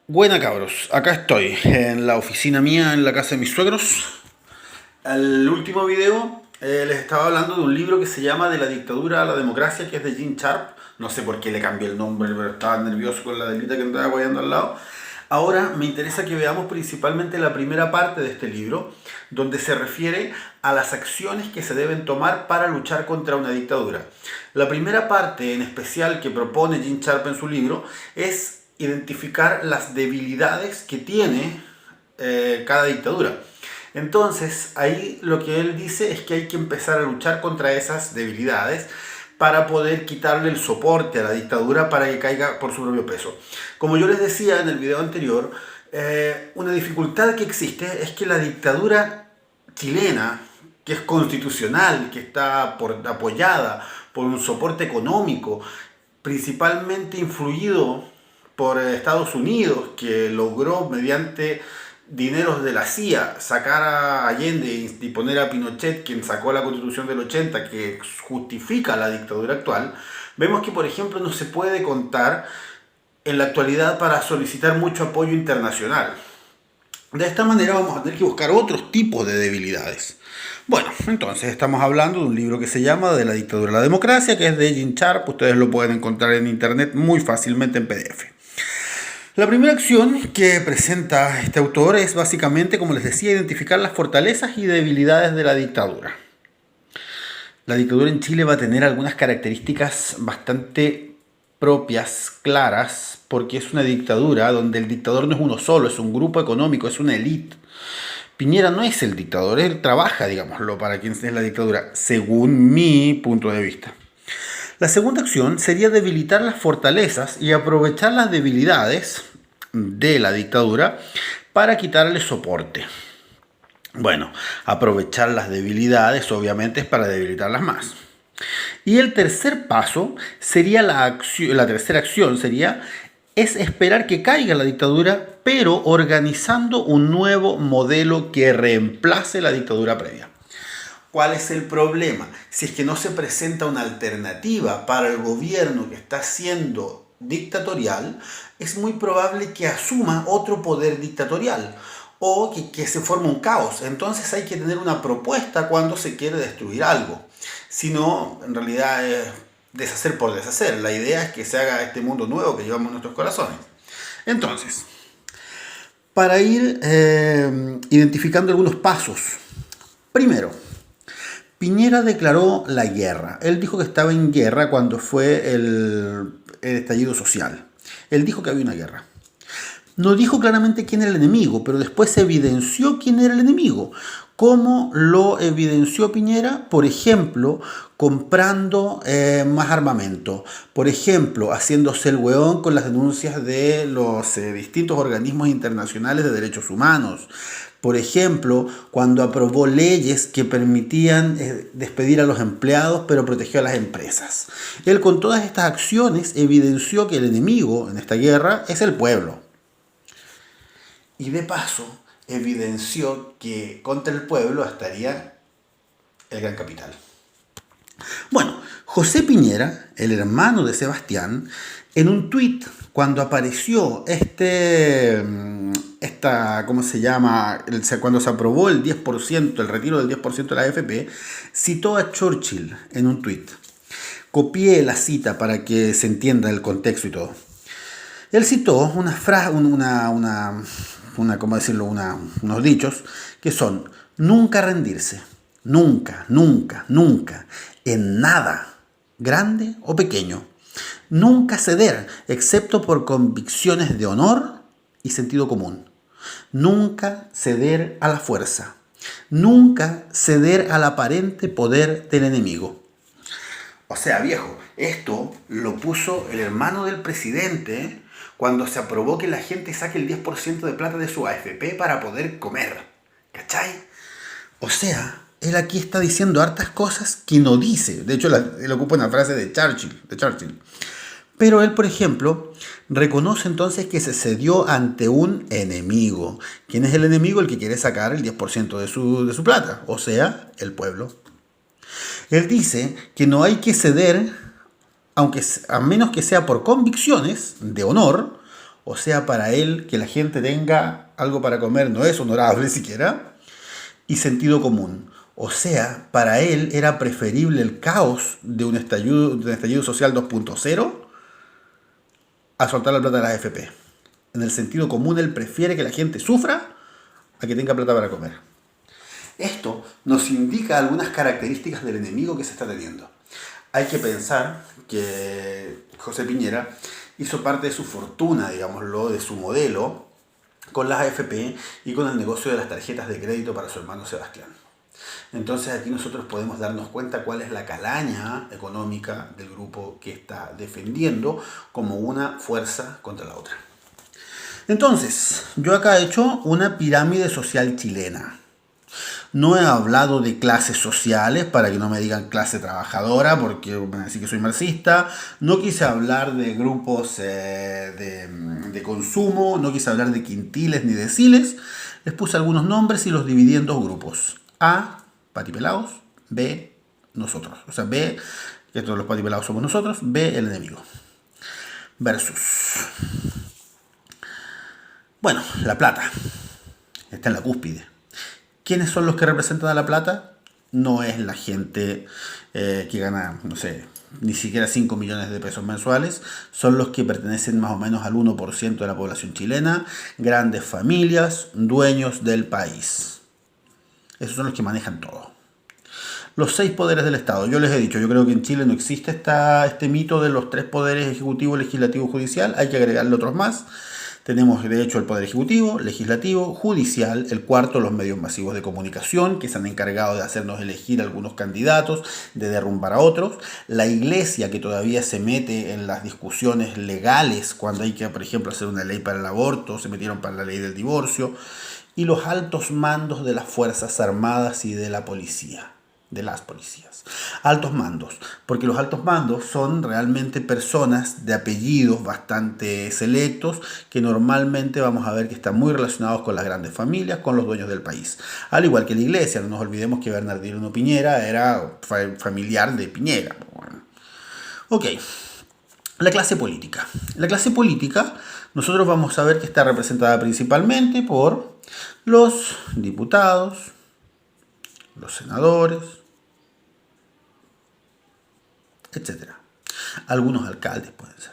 Buena cabros, acá estoy en la oficina mía, en la casa de mis suegros. El último video les estaba hablando de un libro que se llama De la dictadura a la democracia, que es de Gene Sharp. No sé por qué le cambié el nombre, pero estaba nervioso con la delita que andaba guayando al lado. Ahora me interesa que veamos principalmente la primera parte de este libro, donde se refiere a las acciones que se deben tomar para luchar contra una dictadura. La primera parte en especial que propone Gene Sharp en su libro es identificar las debilidades que tiene cada dictadura. Entonces, ahí lo que él dice es que hay que empezar a luchar contra esas debilidades para poder quitarle el soporte a la dictadura para que caiga por su propio peso. Como yo les decía en el video anterior, una dificultad que existe es que la dictadura chilena, que es constitucional, que está apoyada por un soporte económico, principalmente influido por Estados Unidos, que logró mediante dineros de la CIA sacar a Allende y poner a Pinochet, quien sacó la Constitución del 80, que justifica la dictadura actual, vemos que, por ejemplo, no se puede contar en la actualidad para solicitar mucho apoyo internacional. De esta manera vamos a tener que buscar otros tipos de debilidades. Bueno, entonces estamos hablando de un libro que se llama De la dictadura a la democracia, que es de Gene Sharp. Ustedes lo pueden encontrar en internet muy fácilmente en PDF. La primera acción que presenta este autor es básicamente, como les decía, identificar las fortalezas y debilidades de la dictadura. La dictadura en Chile va a tener algunas características bastante propias, claras, porque es una dictadura donde el dictador no es uno solo, es un grupo económico, es una élite. Piñera no es el dictador, él trabaja, digámoslo, para quien es la dictadura, según mi punto de vista. La segunda acción sería debilitar las fortalezas y aprovechar las debilidades de la dictadura para quitarle soporte. Bueno, aprovechar las debilidades obviamente es para debilitarlas más. Y el tercer paso sería la tercera acción sería es esperar que caiga la dictadura, pero organizando un nuevo modelo que reemplace la dictadura previa. ¿Cuál es el problema? Si es que no se presenta una alternativa para el gobierno que está siendo dictatorial, es muy probable que asuma otro poder dictatorial o que se forme un caos. Entonces hay que tener una propuesta cuando se quiere destruir algo. Si no, en realidad es deshacer por deshacer. La idea es que se haga este mundo nuevo que llevamos en nuestros corazones. Entonces, para ir identificando algunos pasos. Primero, Piñera declaró la guerra. Él dijo que estaba en guerra cuando fue el estallido social. Él dijo que había una guerra. No dijo claramente quién era el enemigo, pero después se evidenció quién era el enemigo. ¿Cómo lo evidenció Piñera? Por ejemplo, comprando más armamento. Por ejemplo, haciéndose el hueón con las denuncias de los distintos organismos internacionales de derechos humanos. Por ejemplo, cuando aprobó leyes que permitían despedir a los empleados, pero protegió a las empresas. Él con todas estas acciones evidenció que el enemigo en esta guerra es el pueblo. Y de paso evidenció que contra el pueblo estaría el gran capital. Bueno, José Piñera, el hermano de Sebastián, en un tuit, cuando apareció ¿cómo se llama? Cuando se aprobó el 10%, el retiro del 10% de la AFP, citó a Churchill en un tuit. Copié la cita para que se entienda el contexto y todo. Él citó una frase, ¿cómo decirlo? Unos dichos que son: nunca rendirse, nunca, nunca, nunca, en nada, grande o pequeño. Nunca ceder, excepto por convicciones de honor y sentido común. Nunca ceder a la fuerza. Nunca ceder al aparente poder del enemigo. O sea, viejo, esto lo puso el hermano del presidente cuando se aprobó que la gente saque el 10% de plata de su AFP para poder comer. ¿Cachai? O sea, él aquí está diciendo hartas cosas que no dice. De hecho, él ocupa una frase de Churchill. Pero él, por ejemplo, reconoce entonces que se cedió ante un enemigo. ¿Quién es el enemigo? El que quiere sacar el 10% de su plata, o sea, el pueblo. Él dice que no hay que ceder, a menos que sea por convicciones de honor O sea, para él que la gente tenga algo para comer no es honorable siquiera. Y sentido común. O sea, para él era preferible el caos de un estallido social 2.0 a soltar la plata de las AFP. En el sentido común, él prefiere que la gente sufra a que tenga plata para comer. Esto nos indica algunas características del enemigo que se está teniendo. Hay que pensar que José Piñera hizo parte de su fortuna, digámoslo, de su modelo, con las AFP y con el negocio de las tarjetas de crédito para su hermano Sebastián. Entonces aquí nosotros podemos darnos cuenta cuál es la calaña económica del grupo que está defendiendo como una fuerza contra la otra. Entonces, yo acá he hecho una pirámide social chilena. No he hablado de clases sociales para que no me digan clase trabajadora porque van a decir que soy marxista. No quise hablar de grupos de consumo, no quise hablar de quintiles ni deciles. Les puse algunos nombres y los dividí en dos grupos. A, patipelados. B, nosotros. O sea, B, que todos los patipelados somos nosotros. B, el enemigo. Versus. Bueno, La Plata. Está en la cúspide. ¿Quiénes son los que representan a La Plata? No es la gente que gana, no sé, ni siquiera 5 millones de pesos mensuales. Son los que pertenecen más o menos al 1% de la población chilena. Grandes familias, dueños del país. Esos son los que manejan todo. Los 6 poderes del Estado. Yo les he dicho, yo creo que en Chile no existe este mito de los 3 poderes: ejecutivo, legislativo, judicial. Hay que agregarle otros más. Tenemos de hecho el Poder Ejecutivo, Legislativo, Judicial, el cuarto, los medios masivos de comunicación, que se han encargado de hacernos elegir algunos candidatos, de derrumbar a otros, la Iglesia, que todavía se mete en las discusiones legales cuando hay que, por ejemplo, hacer una ley para el aborto, se metieron para la ley del divorcio, y los altos mandos de las Fuerzas Armadas y de la policía. De las policías. Altos mandos, porque los altos mandos son realmente personas de apellidos bastante selectos que normalmente vamos a ver que están muy relacionados con las grandes familias, con los dueños del país. Al igual que la Iglesia, no nos olvidemos que Bernardino Piñera era familiar de Piñera. Bueno. Ok, la clase política. La clase política nosotros vamos a ver que está representada principalmente por los diputados, los senadores, etcétera. Algunos alcaldes pueden ser.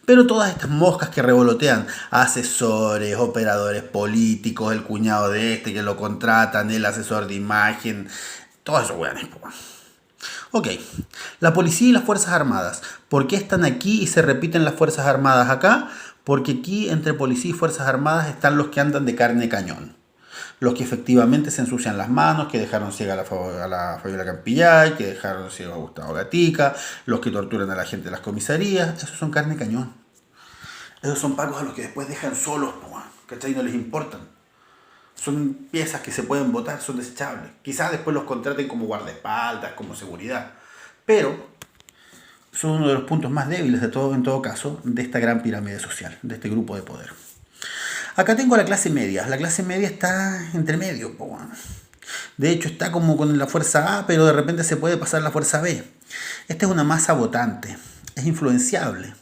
Pero todas estas moscas que revolotean, asesores, operadores políticos, el cuñado de este que lo contratan, el asesor de imagen, todos esos weones. Ok, la policía y las Fuerzas Armadas. ¿Por qué están aquí y se repiten las Fuerzas Armadas acá? Porque aquí entre policía y Fuerzas Armadas están los que andan de carne cañón. Los que efectivamente se ensucian las manos, que dejaron ciega a la Fabiola Campillay, que dejaron ciego a Gustavo Gatica, los que torturan a la gente de las comisarías, esos son carne cañón. Esos son pacos a los que después dejan solos, ¿cachai? No les importan. Son piezas que se pueden botar, son desechables. Quizás después los contraten como guardaespaldas, como seguridad. Pero son uno de los puntos más débiles de todo, en todo caso, de esta gran pirámide social, de este grupo de poder. Acá tengo a la clase media. La clase media está entre medio. De hecho, está como con la fuerza A, pero de repente se puede pasar la fuerza B. Esta es una masa votante. Es influenciable.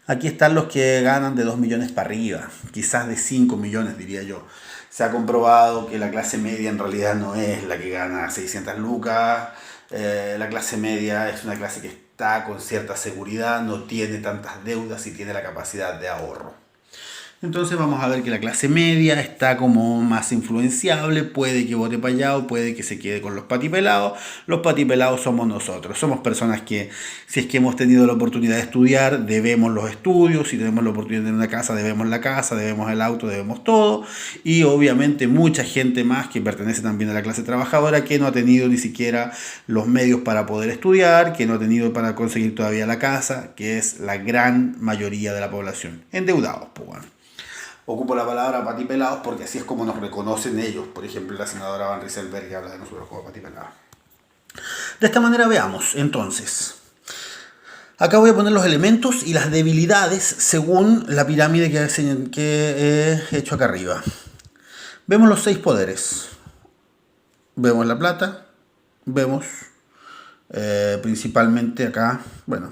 Aquí están los que ganan de 2 millones para arriba. Quizás de 5 millones, diría yo. Se ha comprobado que la clase media en realidad no es la que gana 600 lucas. La clase media es una clase que está con cierta seguridad, no tiene tantas deudas y tiene la capacidad de ahorro. Entonces vamos a ver que la clase media está como más influenciable, puede que vote para allá o puede que se quede con los patipelados. Los patipelados somos nosotros, somos personas que si es que hemos tenido la oportunidad de estudiar, debemos los estudios, si tenemos la oportunidad de tener una casa, debemos la casa, debemos el auto, debemos todo. Y obviamente mucha gente más que pertenece también a la clase trabajadora que no ha tenido ni siquiera los medios para poder estudiar, que no ha tenido para conseguir todavía la casa, que es la gran mayoría de la población. Endeudados, pues bueno. Ocupo la palabra patipelados porque así es como nos reconocen ellos. Por ejemplo, la senadora Van Rieselberg que habla de nosotros como patipelados. De esta manera veamos, entonces. Acá voy a poner los elementos y las debilidades según la pirámide que he hecho acá arriba. Vemos los 6 poderes. Vemos La Plata. Vemos principalmente acá, bueno.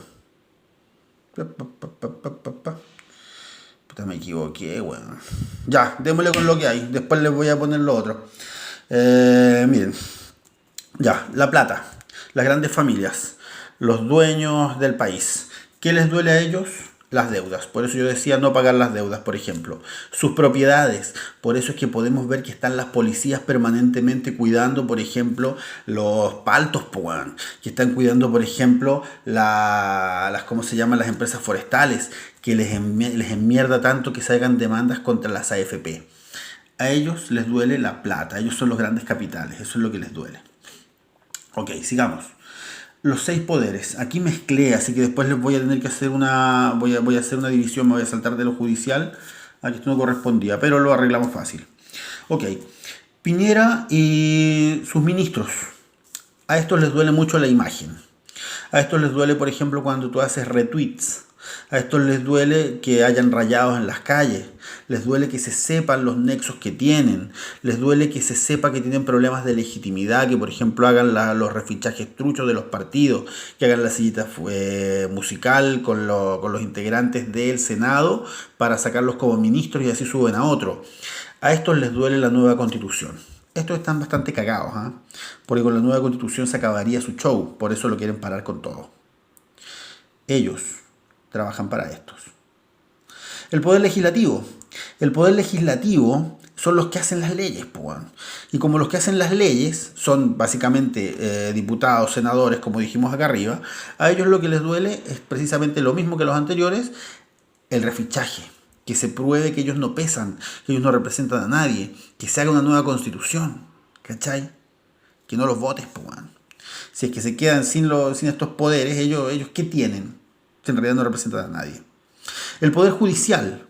Puta, me equivoqué, bueno. Ya, démosle con lo que hay. Después les voy a poner lo otro. Miren. Ya, la plata. Las grandes familias. Los dueños del país. ¿Qué les duele a ellos? Las deudas. Por eso yo decía no pagar las deudas, por ejemplo. Sus propiedades. Por eso es que podemos ver que están las policías permanentemente cuidando, por ejemplo, los paltos, que están cuidando, por ejemplo, las ¿cómo se llaman? Las empresas forestales, que les enmierda tanto que salgan demandas contra las AFP. A ellos les duele la plata. Ellos son los grandes capitales. Eso es lo que les duele. Ok, sigamos. Los 6 poderes. Aquí mezclé, así que después les voy a tener que hacer una... Voy a hacer una división, me voy a saltar de lo judicial. Aquí esto no correspondía, pero lo arreglamos fácil. Ok. Piñera y sus ministros. A estos les duele mucho la imagen. A estos les duele, por ejemplo, cuando tú haces retweets. A estos les duele que hayan rayados en las calles. Les duele que se sepan los nexos que tienen. Les duele que se sepa que tienen problemas de legitimidad, que por ejemplo hagan los refichajes truchos de los partidos, que hagan la sillita musical con los integrantes del Senado para sacarlos como ministros y así suben a otro. A estos les duele la nueva constitución. Estos están bastante cagados, ¿eh? Porque con la nueva constitución se acabaría su show, por eso lo quieren parar con todo. Ellos trabajan para estos. El poder legislativo. El poder legislativo son los que hacen las leyes, y como los que hacen las leyes son básicamente diputados, senadores, como dijimos acá arriba, a ellos lo que les duele es precisamente lo mismo que los anteriores, el refichaje, que se pruebe que ellos no pesan, que ellos no representan a nadie, que se haga una nueva constitución, ¿cachai? Que no los votes, Si es que se quedan sin estos poderes, ellos ¿qué tienen? Que en realidad no representan a nadie. El poder judicial.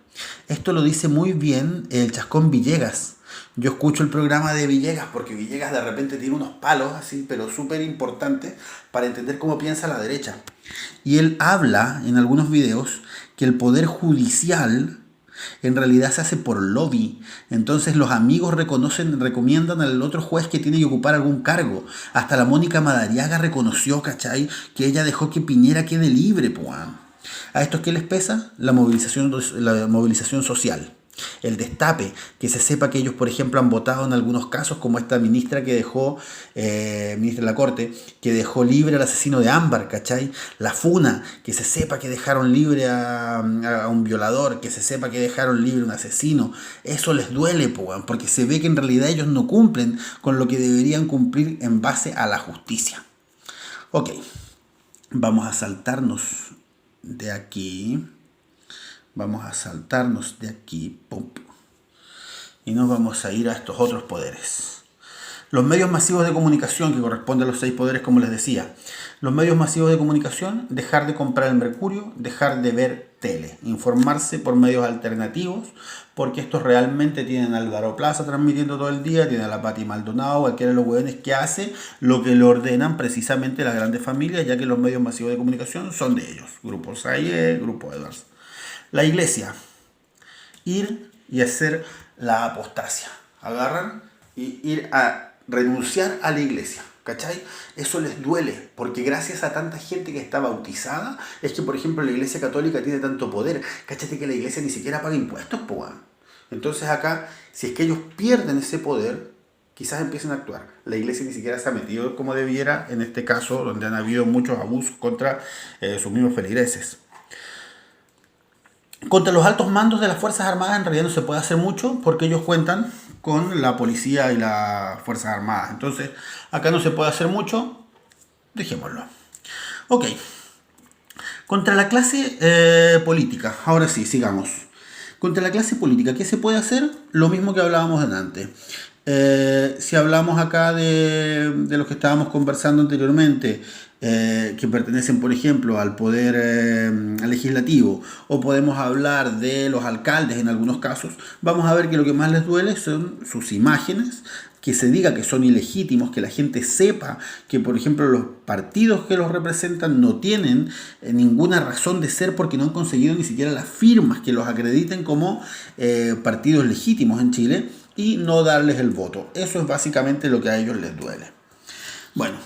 Esto lo dice muy bien el Chascón Villegas. Yo escucho el programa de Villegas porque Villegas de repente tiene unos palos así, pero súper importantes para entender cómo piensa la derecha. Y él habla en algunos videos que el poder judicial en realidad se hace por lobby. Entonces los amigos recomiendan al otro juez que tiene que ocupar algún cargo. Hasta la Mónica Madariaga reconoció, ¿cachai?, que ella dejó que Piñera quede libre, ¿A estos qué les pesa? La movilización social. El destape, que se sepa que ellos, por ejemplo, han votado en algunos casos, como esta ministra que dejó, ministra de la Corte, que dejó libre al asesino de Ámbar, ¿cachai? La funa, que se sepa que dejaron libre a un violador, que se sepa que dejaron libre a un asesino. Eso les duele, porque se ve que en realidad ellos no cumplen con lo que deberían cumplir en base a la justicia. Ok, vamos a saltarnos de aquí. Vamos a saltarnos de aquí, pum, y nos vamos a ir a estos otros poderes. Los medios masivos de comunicación, que corresponden a los 6 poderes, como les decía. Los medios masivos de comunicación, dejar de comprar el mercurio, dejar de ver tele, informarse por medios alternativos, porque estos realmente tienen a Álvaro Plaza transmitiendo todo el día, tienen a la Pati Maldonado, cualquiera de los hueones que hace lo que le ordenan precisamente las grandes familias, ya que los medios masivos de comunicación son de ellos. Grupo Saye, Grupo Edwards. La iglesia, ir y hacer la apostasia. Agarran y ir a renunciar a la iglesia. ¿Cachai? Eso les duele, porque gracias a tanta gente que está bautizada, es que, por ejemplo, la iglesia católica tiene tanto poder. ¿Cachai? Que la iglesia ni siquiera paga impuestos, Entonces acá, si es que ellos pierden ese poder, quizás empiecen a actuar. La iglesia ni siquiera se ha metido como debiera, en este caso, donde han habido muchos abusos contra sus mismos feligreses. Contra los altos mandos de las Fuerzas Armadas en realidad no se puede hacer mucho porque ellos cuentan con la policía y las Fuerzas Armadas. Entonces, acá no se puede hacer mucho. Dejémoslo. Ok. Contra la clase política. Ahora sí, sigamos. Contra la clase política, ¿qué se puede hacer? Lo mismo que hablábamos delante. Si hablamos acá de los que estábamos conversando anteriormente, que pertenecen, por ejemplo, al poder legislativo, o podemos hablar de los alcaldes en algunos casos, vamos a ver que lo que más les duele son sus imágenes, que se diga que son ilegítimos, que la gente sepa que, por ejemplo, los partidos que los representan no tienen ninguna razón de ser porque no han conseguido ni siquiera las firmas que los acrediten como partidos legítimos en Chile, y no darles el voto. Eso es básicamente lo que a ellos les duele. Bueno,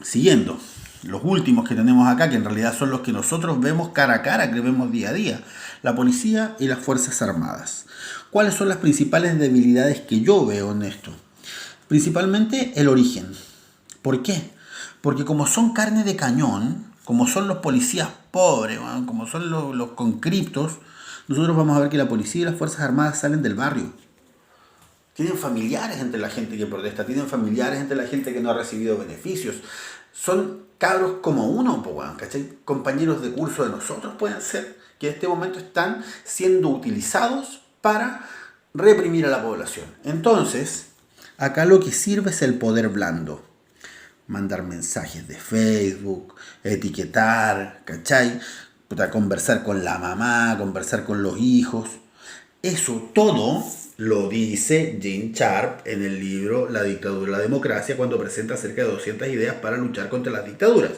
siguiendo. los últimos que tenemos acá, que en realidad son los que nosotros vemos cara a cara, que vemos día a día, la policía y las Fuerzas Armadas. ¿Cuáles son las principales debilidades que yo veo en esto? Principalmente el origen. ¿Por qué? Porque como son carne de cañón, como son los policías pobres, como son los conscriptos, nosotros vamos a ver que la policía y las Fuerzas Armadas salen del barrio. Tienen familiares entre la gente que protesta, tienen familiares entre la gente que no ha recibido beneficios. Son cabros como uno, ¿cachai? Compañeros de curso de nosotros pueden ser, que en este momento están siendo utilizados para reprimir a la población. Entonces, acá lo que sirve es el poder blando. Mandar mensajes de Facebook, etiquetar, ¿cachai? Conversar con la mamá, conversar con los hijos. Eso todo lo dice Gene Sharp en el libro La dictadura y la democracia, cuando presenta cerca de 200 ideas para luchar contra las dictaduras.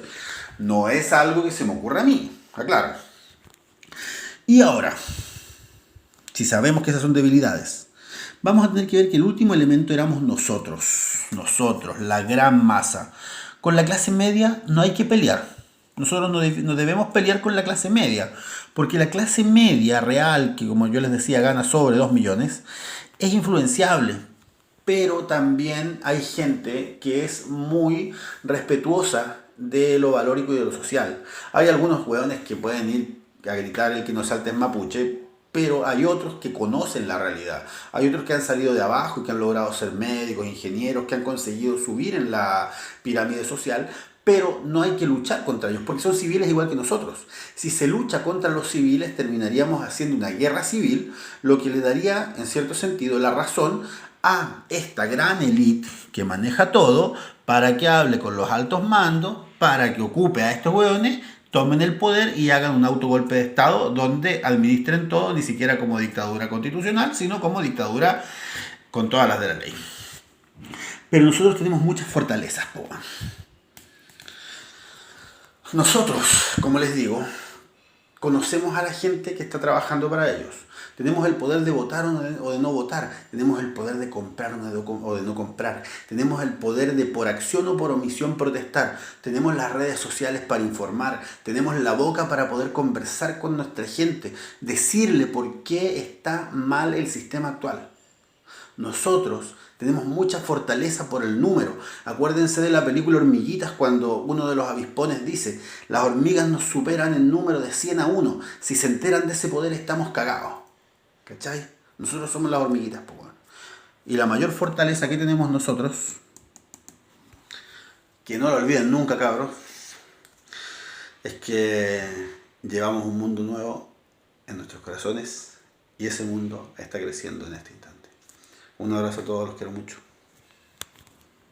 No es algo que se me ocurra a mí, aclaro. Y ahora, si sabemos que esas son debilidades, vamos a tener que ver que el último elemento éramos nosotros, la gran masa. Con la clase media no hay que pelear. Nosotros no debemos pelear con la clase media, porque la clase media real, que como yo les decía gana sobre 2 millones, es influenciable. Pero también hay gente que es muy respetuosa de lo valórico y de lo social. Hay algunos hueones que pueden ir a gritar el que no salte es mapuche, pero hay otros que conocen la realidad. Hay otros que han salido de abajo y que han logrado ser médicos, ingenieros, que han conseguido subir en la pirámide social, pero no hay que luchar contra ellos, porque son civiles igual que nosotros. Si se lucha contra los civiles, terminaríamos haciendo una guerra civil, lo que le daría, en cierto sentido, la razón a esta gran élite que maneja todo, para que hable con los altos mandos, para que ocupe a estos hueones, tomen el poder y hagan un autogolpe de Estado donde administren todo, ni siquiera como dictadura constitucional, sino como dictadura con todas las de la ley. Pero nosotros tenemos muchas fortalezas, Nosotros, como les digo, conocemos a la gente que está trabajando para ellos. Tenemos el poder de votar o de no votar. Tenemos el poder de comprar o de no comprar. Tenemos el poder de por acción o por omisión protestar. Tenemos las redes sociales para informar. Tenemos la boca para poder conversar con nuestra gente. Decirle por qué está mal el sistema actual. Nosotros tenemos mucha fortaleza por el número. Acuérdense de la película Hormiguitas cuando uno de los avispones dice: las hormigas nos superan en número de 100 a 1. Si se enteran de ese poder estamos cagados. ¿Cachai? Nosotros somos las hormiguitas, Y la mayor fortaleza que tenemos nosotros, que no lo olviden nunca, cabros, es que llevamos un mundo nuevo en nuestros corazones y ese mundo está creciendo en este instante. Un abrazo a todos, los quiero mucho.